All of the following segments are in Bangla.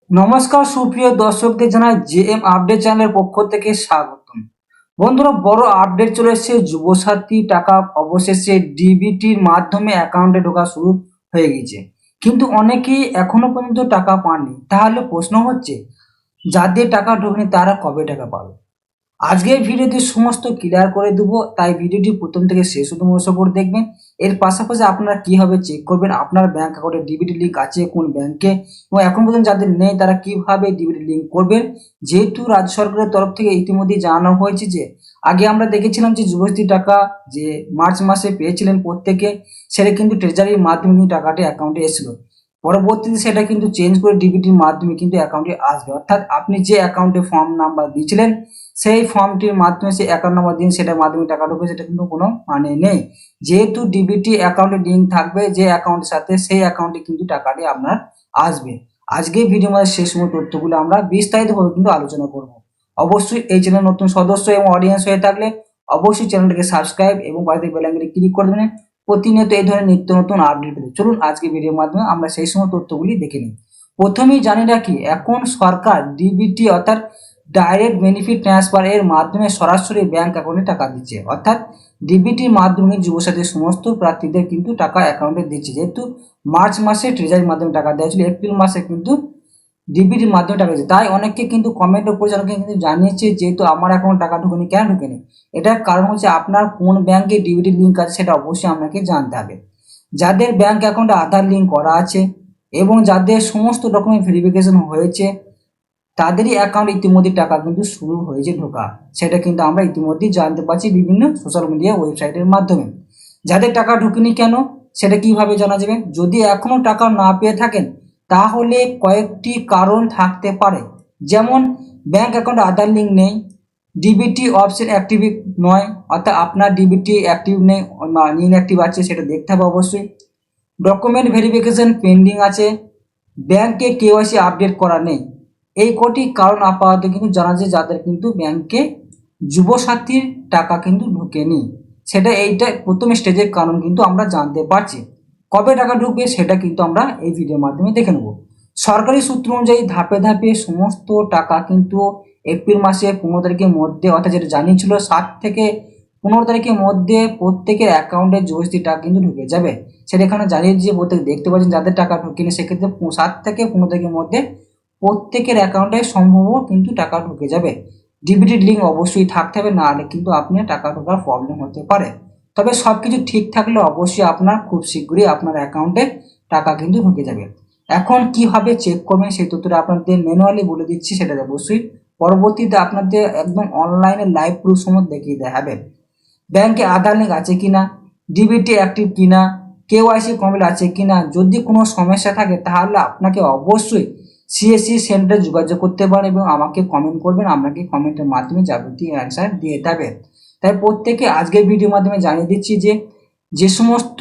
নমস্কার সুপ্রিয় দর্শকদের জানাই জেএম আপডেট চ্যানেলের পক্ষ থেকে স্বাগতম। বন্ধুরা, বড় আপডেট চলে এসেছে। যুবসাথী টাকা অবশেষে ডিবিটির মাধ্যমে অ্যাকাউন্টে ঢোকা শুরু হয়ে গেছে, কিন্তু অনেকেই এখনো পর্যন্ত টাকা পাননি। তাহলে প্রশ্ন হচ্ছে, যাদের টাকা ঢোকেনি তারা কবে টাকা পাবে? আজকের ভিডিওতে সমস্ত ক্লিয়ার করে দেবো, তাই ভিডিওটি প্রথম থেকে শেষ পর্যন্ত করে দেখবেন। এর পাশাপাশি আপনারা কিভাবে চেক করবেন আপনার ব্যাংক অ্যাকাউন্টে ডিবিটি লিঙ্ক আছে কোন ব্যাংকে, এবং এখন পর্যন্ত যাদের নেই তারা কিভাবে ডিবিটি লিঙ্ক করবেন। যেহেতু রাজ্য সরকারের তরফ থেকে ইতিমধ্যে জানানো হয়েছে যে আগে আমরা দেখেছিলাম যে যুবশ্রী টাকা যে মার্চ মাসে পেয়েছিলেন প্রত্যেকে, সেটা কিন্তু ট্রেজারির মাধ্যমে কিন্তু টাকাটি অ্যাকাউন্টে এসেছিল। পরবর্তীতে সেটা কিন্তু চেঞ্জ করে ডিবিটির মাধ্যমে কিন্তু অ্যাকাউন্টে আসবে, অর্থাৎ আপনি যে অ্যাকাউন্টে ফর্ম নাম্বার দিয়েছিলেন সেই ফর্মটির মাধ্যমে সে অ্যাকাউন্ট নাম্বার দিন, সেটার মাধ্যমে টাকা ঢুকবে, সেটা কিন্তু কোনো মানে নেই। যেহেতু ডিবিটি অ্যাকাউন্টে লিঙ্ক থাকবে যে অ্যাকাউন্টের সাথে, সেই অ্যাকাউন্টে কিন্তু টাকাটি আপনার আসবে। আজকে ভিডিও মধ্যে শেষ সময় তথ্যগুলো আমরা বিস্তারিতভাবে কিন্তু আলোচনা করব। অবশ্যই এই চ্যানেল নতুন সদস্য এবং অডিয়েন্স হয়ে থাকলে অবশ্যই চ্যানেলটিকে সাবস্ক্রাইব এবং পাশে বেল আইকনে ক্লিক করে দেবেন প্রতিনিয়ত এই ধরনের নিত্য নতুন আপডেট পেতে। চলুন আজকে ভিডিওর মাধ্যমে আমরা সেই সময় তথ্যগুলি দেখে নিই। প্রথমেই জানি রাখি, এখন সরকার ডিবিটি অর্থাৎ ডাইরেক্ট বেনিফিট ট্রান্সফার এর মাধ্যমে সরাসরি ব্যাংক অ্যাকাউন্টে টাকা দিচ্ছে, অর্থাৎ ডিবিটির মাধ্যমে যুবসাথীর সমস্ত প্রার্থীদের কিন্তু টাকা অ্যাকাউন্টে দিচ্ছে। যেহেতু মার্চ মাসে ট্রেজারির মাধ্যমে টাকা দেওয়া ছিল, এপ্রিল মাসে কিন্তু ডিবিটির মাধ্যমে টাকা দিচ্ছে। তাই অনেকে কিন্তু কমেন্টও করেছে, অনেকে কিন্তু জানিয়েছে যেহেতু আমার অ্যাকাউন্টে টাকা ঢুকেনি, কেন ঢুকেনি? এটার কারণ হচ্ছে আপনার কোন ব্যাংকে ডিবিটি লিঙ্ক আছে সেটা অবশ্যই আপনাকে জানতে হবে। যাদের ব্যাংক অ্যাকাউন্টে আধার লিঙ্ক করা আছে এবং যাদের সমস্ত ডকুমেন্ট ভেরিফিকেশন হয়েছে তাদেরই অ্যাকাউন্ট ইতিমধ্যে টাকা কিন্তু শুরু হয়েছে ঢোকা, সেটা কিন্তু আমরা ইতিমধ্যেই জানতে পারছি বিভিন্ন সোশ্যাল মিডিয়া ওয়েবসাইটের মাধ্যমে। যাদের টাকা ঢুকেনি কেন, সেটা কিভাবে জানা যাবে? যদি এখনো টাকা না পেয়ে থাকেন তাহলে কয়েকটি কারণ থাকতে পারে। যেমন ব্যাংক অ্যাকাউন্টে আধার লিঙ্ক নেই, ডিবিটি অপশন অ্যাক্টিভ নয়, অর্থাৎ আপনার ডিবিটি অ্যাক্টিভ নেই বা ইনঅ্যাক্টিভ আছে সেটা দেখতে হবে অবশ্যই। ডকুমেন্ট ভেরিফিকেশন পেন্ডিং আছে, ব্যাংকে কেওয়াইসি আপডেট করা নেই। এই কটি কারণ আপাতত কিন্তু জানা যায় যাদের কিন্তু ব্যাংকে যুবসাথীর টাকা কিন্তু ঢুকেনি। সেটা এইটা প্রথম স্টেজের কারণ কিন্তু আমরা জানতে পারছি। কবে টাকা ঢুকবে সেটা কিন্তু আমরা এই ভিডিওর মাধ্যমে দেখে নেব। সরকারি সূত্র অনুযায়ী ধাপে ধাপে সমস্ত টাকা কিন্তু এপ্রিল মাসে 15 তারিখের মধ্যে, অর্থাৎ যেটা জানিয়েছিল 7 থেকে 15 তারিখের মধ্যে প্রত্যেকের অ্যাকাউন্টে যুবসাথী টাকা কিন্তু ঢুকে যাবে। সেটা এখানে জানিয়ে দিয়ে প্রত্যেক দেখতে পাচ্ছেন যাদের টাকা ঢুকেনি, সেক্ষেত্রে 7 থেকে 15 তারিখের মধ্যে প্রত্যেকের অ্যাকাউন্টে সম্ভব কিন্তু টাকা ঢুকে যাবে। ডিবিটির লিঙ্ক অবশ্যই থাকতে হবে, না হলে কিন্তু আপনার টাকা ঢোকার প্রবলেম হতে পারে। তবে সব কিছু ঠিক থাকলে অবশ্যই আপনার খুব শীঘ্রই আপনার অ্যাকাউন্টে টাকা কিন্তু ঢুকে যাবে। এখন কিভাবে চেক করবেন সেই তথ্যটা আপনাদের ম্যানুয়ালি বলে দিচ্ছি, সেটা অবশ্যই পরবর্তীতে আপনাদের একদম অনলাইনে লাইভ প্রুফ সমেত দেখিয়ে দেওয়া হবে। ব্যাংকে আধার লিঙ্ক আছে কিনা, ডিবিটি অ্যাক্টিভ কিনা, কেওয়াইসি কমপ্লিট আছে কিনা। যদি কোনো সমস্যা থাকে তাহলে আপনাকে অবশ্যই সিএসসি সেন্টারে যোগাযোগ করতে পারেন এবং আমাকে কমেন্ট করবেন, আপনাকে কমেন্টের মাধ্যমে যাবতীয় অ্যান্সার দিয়ে দেবে। তাই প্রত্যেকে আজকের ভিডিওর মাধ্যমে জানিয়ে দিচ্ছি যে যে সমস্ত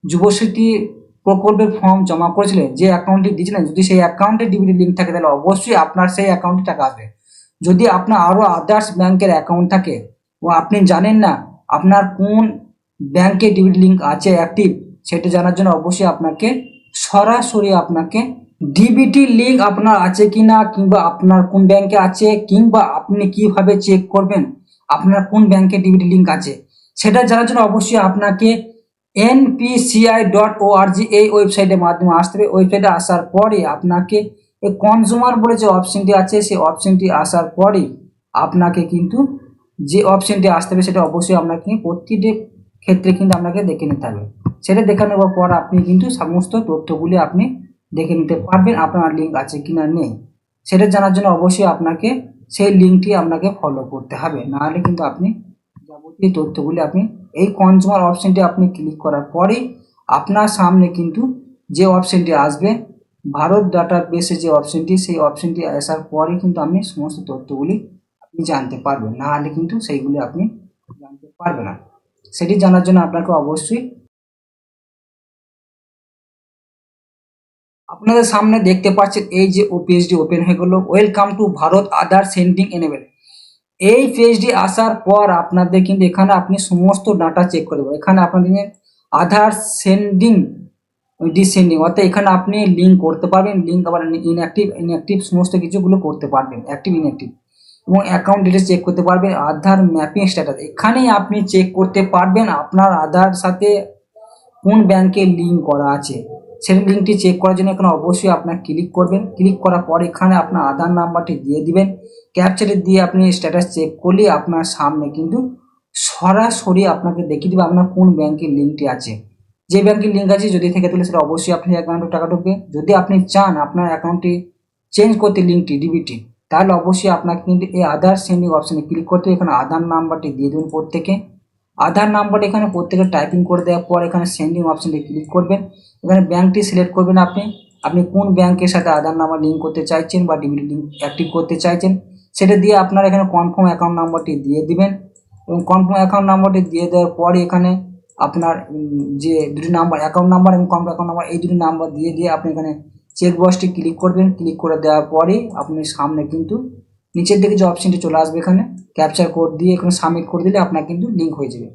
যুবশক্তি প্রকল্পের ফর্ম জমা করেছিলেন, যে অ্যাকাউন্টটি দিয়েছিলেন, যদি সেই অ্যাকাউন্টে ডিবিটি লিঙ্ক থাকে তাহলে অবশ্যই আপনার সেই অ্যাকাউন্টে টাকা আসবে। যদি আপনার আরও আদার্স ব্যাংকের অ্যাকাউন্ট থাকে ও আপনি জানেন না আপনার কোন ব্যাংকে ডিবিটি লিঙ্ক আছে অ্যাক্টিভ, সেটা জানার জন্য অবশ্যই আপনাকে সরাসরি আপনাকে ডিবিটি লিঙ্ক আপনার আছে কিনা, কিংবা আপনার কোন ব্যাংকে আছে, কিংবা আপনি কিভাবে চেক করবেন আপনার কোন ব্যাংকে ডিবিটি লিঙ্ক আছে সেটা জানার জন্য অবশ্যই আপনাকে npci.org এই ওয়েবসাইটের মাধ্যমে আসতে হবে। ওয়েবসাইটে আসার পরে আপনাকে এই কনজিউমার বলে যে অপশনটি আছে সেই অপশনটি আসার পরে আপনাকে কিন্তু যে অপশনটি আসতে হবে সেটা অবশ্যই আপনাকে প্রতিটি ক্ষেত্রে কিন্তু আপনাকে দেখে নিতে হবে। সেটা দেখে নেওয়ার পর আপনি কিন্তু সমস্ত তথ্যগুলি আপনি দেখে নিতে পারবেন আপনার লিঙ্ক আছে কিনা নেই। সেটা জানার জন্য অবশ্যই আপনাকে সেই লিঙ্কটি আপনাকে ফলো করতে হবে, নাহলে কিন্তু আপনি যাবতীয় তথ্যগুলি আপনি এই কনজিউমার অপশনটি আপনি ক্লিক করার পরেই আপনার সামনে কিন্তু যে অপশনটি আসবে ভারত ডাটা বেসে যে অপশনটি, সেই অপশনটি আসার পরে কিন্তু আপনি সমস্ত তথ্যগুলি আপনি জানতে পারবেন, না হলে কিন্তু সেইগুলি আপনি জানতে পারবেন না। সেটি জানার জন্য আপনাকে অবশ্যই আপনাদের সামনে দেখতে পাচ্ছেন এই যে পেজটি ওপেন হয়ে গেল, welcome to Bharat Aadhaar sending enable. এই পেজটি আসার পর আপনাদের কিন্তু এখানে আপনি সমস্ত ডাটা চেক করে দেবেন। এখানে আপনাদের আধার সেন্ডিং ডিসেন্ডিং, অর্থাৎ এখানে আপনি লিঙ্ক করতে পারবেন, লিঙ্ক আবার ইনঅ্যাক্টিভ সমস্ত কিছুগুলো করতে পারবেন, অ্যাক্টিভ ইনঅ্যাক্টিভ, এবং অ্যাকাউন্ট ডিটেলস চেক করতে পারবেন। আধার ম্যাপিং স্ট্যাটাস এখানেই আপনি চেক করতে পারবেন আপনার আধার সাথে কোন ব্যাংকে লিঙ্ক করা আছে। সেই লিঙ্কটি চেক করার জন্য এখানে অবশ্যই আপনার ক্লিক করবেন। ক্লিক করার পর এখানে আপনার আধার নাম্বারটি দিয়ে দিবেন, ক্যাপচারে দিয়ে আপনি স্ট্যাটাস চেক করলে আপনার সামনে কিন্তু সরাসরি আপনাকে দেখিয়ে দেবে আপনার কোন ব্যাংকের লিঙ্কটি আছে। যে ব্যাংকের লিঙ্ক আছে যদি থেকে তাহলে সেটা অবশ্যই আপনি অ্যাকাউন্টে টাকা ঢুকবে। যদি আপনি চান আপনার অ্যাকাউন্টটি চেঞ্জ করতে লিঙ্কটি ডিবিটি, তাহলে অবশ্যই আপনাকে কিন্তু এই আধার সেন্ডিং অপশানে ক্লিক করতে হবে। এখানে আধার নাম্বারটি দিয়ে দেবেন প্রত্যেকে। আধার নাম্বার এখানে প্রত্যেকে টাইপিং করে দেওয়ার পর এখানে সেন্ডিং অপশানটি ক্লিক করবেন। এখানে ব্যাংকটি সিলেক্ট করবেন আপনি, আপনি কোন ব্যাংকের সাথে আধার নাম্বার লিঙ্ক করতে চাইছেন বা ডিবিটি লিঙ্ক অ্যাক্টিভ করতে চাইছেন সেটা দিয়ে আপনারা এখানে কনফার্ম অ্যাকাউন্ট নাম্বারটি দিয়ে দিবেন। এবং কনফার্ম অ্যাকাউন্ট নাম্বারটি দিয়ে দেওয়ার পরে এখানে আপনার যে দুটি নাম্বার, অ্যাকাউন্ট নাম্বার এবং কনফার্ম অ্যাকাউন্ট নাম্বার, এই দুটি নাম্বার দিয়ে আপনি এখানে চেক বক্সটি ক্লিক করবেন। ক্লিক করে দেওয়ার পরেই আপনি সামনে কিন্তু নিচের দিকে যে অপশনটি চলে আসবে, এখানে ক্যাপচার কোড দিয়ে এখানে সাবমিট করে দিলে আপনার কিন্তু লিঙ্ক হয়ে যাবে।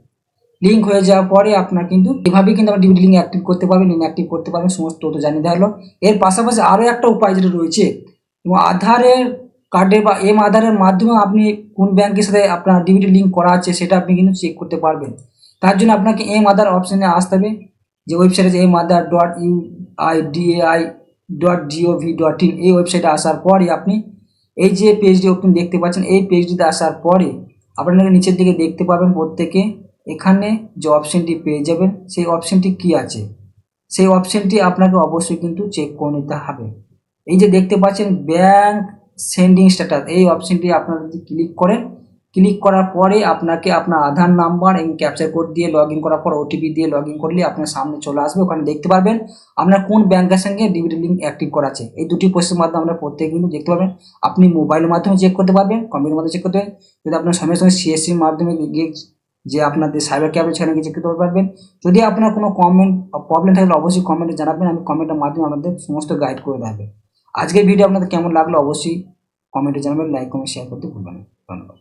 লিঙ্ক হয়ে যাওয়ার পরে আপনার কিন্তু এভাবেই কিন্তু আপনার ডিবিটি লিঙ্ক অ্যাক্টিভ করতে পারবেন, ইনঅ্যাক্টিভ করতে পারবেন, সমস্ত তথ্য জানিয়ে দেওয়া হলো। এর পাশাপাশি আরও একটা উপায় যেটা রয়েছে, এবং আধারের কার্ডের বা আধারের মাধ্যমে আপনি কোন ব্যাংকের সাথে আপনার ডিবিটি লিঙ্ক করা আছে সেটা আপনি কিন্তু চেক করতে পারবেন। তার জন্য আপনাকে আধার অপশানে আসতে হবে, যে ওয়েবসাইট আছে aadhar.uidai.gov.in, এই ওয়েবসাইটে আসার পরে আপনি এই যে পেজটি ওপেন দেখতে পাচ্ছেন, এই পেজটিতে আসার পরে আপনারা নিচের দিকে দেখতে পাবেন প্রত্যেকে এখানে যে অপশনটি পেয়ে যাবেন, সেই অপশনটি কি আছে সেই অপশনটি আপনাকে অবশ্যই কিন্তু চেক করে নিতে হবে। এই যে দেখতে পাচ্ছেন ব্যাংক সেন্ডিং স্ট্যাটাস, এই অপশনটি আপনারা যদি ক্লিক করেন, ক্লিক করার পরে আপনাকে আপনার আধার নাম্বার এবং ক্যাপচার কোড দিয়ে লগ ইন করার পর ওটিপি দিয়ে লগ ইন করলে আপনার সামনে চলে আসবে। ওখানে দেখতে পারবেন আপনার কোন ব্যাংকের সঙ্গে ডিবিটি লিঙ্ক অ্যাক্টিভ করা আছে। এই দুটি প্রসেসের মাধ্যমে আমরা প্রত্যেকে কিন্তু দেখতে পারবেন। আপনি মোবাইলের মাধ্যমে চেক করতে পারবেন, কম্পিউটারের মাধ্যমে চেক করতে পারবেন, যদি আপনার সঙ্গে সঙ্গে সিএসসির মাধ্যমে গিয়ে যে আপনাদের সাইবার ক্যাফে সেখানে গিয়ে চেক করতে পারবেন। যদি আপনার কোনো প্রবলেম থাকলে অবশ্যই কমেন্টে জানাবেন, আমি কমেন্টের মাধ্যমে আপনাদের সমস্ত গাইড করে দেবো। আজকের ভিডিও আপনাদের কেমন লাগলো অবশ্যই কমেন্টে জানাবেন, লাইক কমেন্ট শেয়ার করতে ভুলবেন না। ধন্যবাদ।